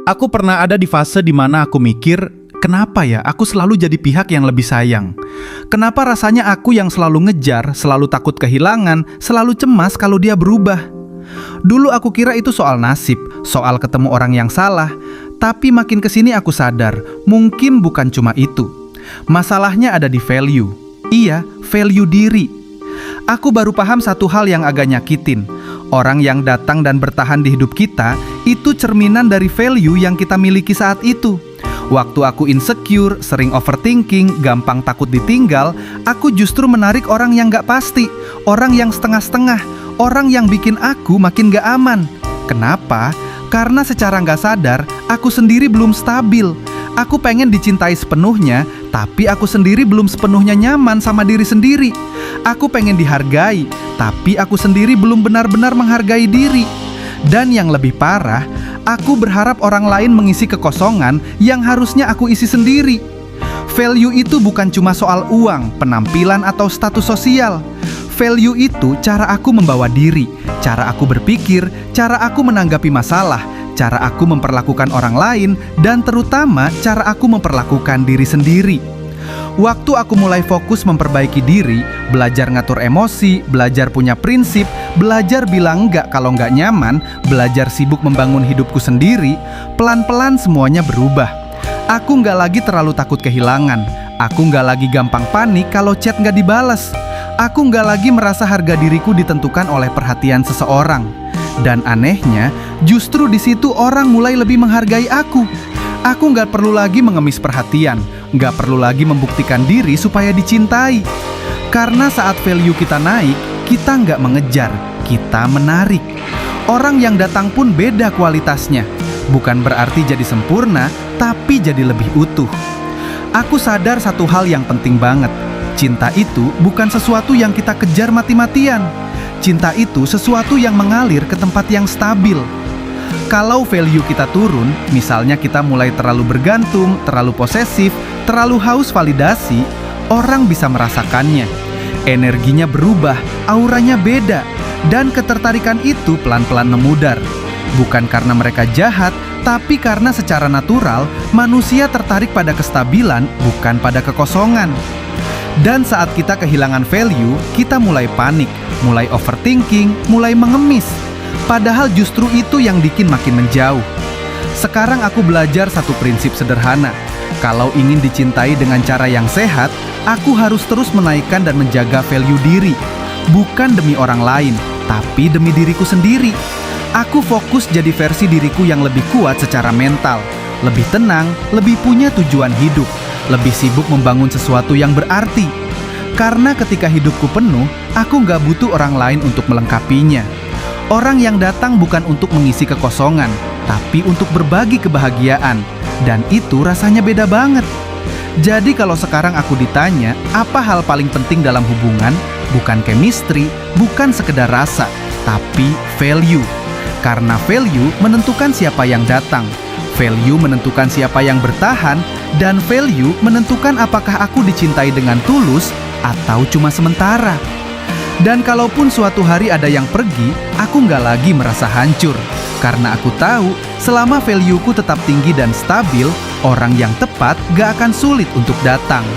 Aku pernah ada di fase di mana aku mikir, kenapa ya aku selalu jadi pihak yang lebih sayang? Kenapa rasanya aku yang selalu ngejar, selalu takut kehilangan, selalu cemas kalau dia berubah? Dulu aku kira itu soal nasib, soal ketemu orang yang salah. Tapi makin kesini aku sadar, mungkin bukan cuma itu. Masalahnya ada di value. Iya, value diri. Aku baru paham satu hal yang agak nyakitin. Orang yang datang dan bertahan di hidup kita, itu cerminan dari value yang kita miliki saat itu. Waktu aku insecure, sering overthinking, gampang takut ditinggal, aku justru menarik orang yang gak pasti, orang yang setengah-setengah, orang yang bikin aku makin gak aman. Kenapa? Karena secara gak sadar, aku sendiri belum stabil. Aku pengen dicintai sepenuhnya, tapi aku sendiri belum sepenuhnya nyaman sama diri sendiri. Aku pengen dihargai, tapi aku sendiri belum benar-benar menghargai diri. Dan yang lebih parah, aku berharap orang lain mengisi kekosongan yang harusnya aku isi sendiri. Value itu bukan cuma soal uang, penampilan, atau status sosial. Value itu cara aku membawa diri, cara aku berpikir, cara aku menanggapi masalah, cara aku memperlakukan orang lain, dan terutama cara aku memperlakukan diri sendiri. Waktu aku mulai fokus memperbaiki diri, belajar ngatur emosi, belajar punya prinsip, belajar bilang enggak kalau enggak nyaman, belajar sibuk membangun hidupku sendiri, pelan-pelan semuanya berubah. Aku enggak lagi terlalu takut kehilangan. Aku enggak lagi gampang panik kalau chat enggak dibalas. Aku enggak lagi merasa harga diriku ditentukan oleh perhatian seseorang. Dan anehnya, justru di situ orang mulai lebih menghargai aku. Aku nggak perlu lagi mengemis perhatian, nggak perlu lagi membuktikan diri supaya dicintai. Karena saat value kita naik, kita nggak mengejar, kita menarik. Orang yang datang pun beda kualitasnya. Bukan berarti jadi sempurna, tapi jadi lebih utuh. Aku sadar satu hal yang penting banget. Cinta itu bukan sesuatu yang kita kejar mati-matian. Cinta itu sesuatu yang mengalir ke tempat yang stabil. Kalau value kita turun, misalnya kita mulai terlalu bergantung, terlalu posesif, terlalu haus validasi, orang bisa merasakannya. Energinya berubah, auranya beda, dan ketertarikan itu pelan-pelan memudar. Bukan karena mereka jahat, tapi karena secara natural, manusia tertarik pada kestabilan, bukan pada kekosongan. Dan saat kita kehilangan value, kita mulai panik, mulai overthinking, mulai mengemis. Padahal justru itu yang bikin makin menjauh. Sekarang aku belajar satu prinsip sederhana. Kalau ingin dicintai dengan cara yang sehat, aku harus terus menaikkan dan menjaga value diri. Bukan demi orang lain, tapi demi diriku sendiri. Aku fokus jadi versi diriku yang lebih kuat secara mental, lebih tenang, lebih punya tujuan hidup, lebih sibuk membangun sesuatu yang berarti. Karena ketika hidupku penuh, aku gak butuh orang lain untuk melengkapinya. Orang yang datang bukan untuk mengisi kekosongan, tapi untuk berbagi kebahagiaan. Dan itu rasanya beda banget. Jadi kalau sekarang aku ditanya, apa hal paling penting dalam hubungan? Bukan chemistry, bukan sekedar rasa, tapi value. Karena value menentukan siapa yang datang. Value menentukan siapa yang bertahan. Dan value menentukan apakah aku dicintai dengan tulus atau cuma sementara. Dan kalaupun suatu hari ada yang pergi, aku nggak lagi merasa hancur. Karena aku tahu, selama value-ku tetap tinggi dan stabil, orang yang tepat nggak akan sulit untuk datang.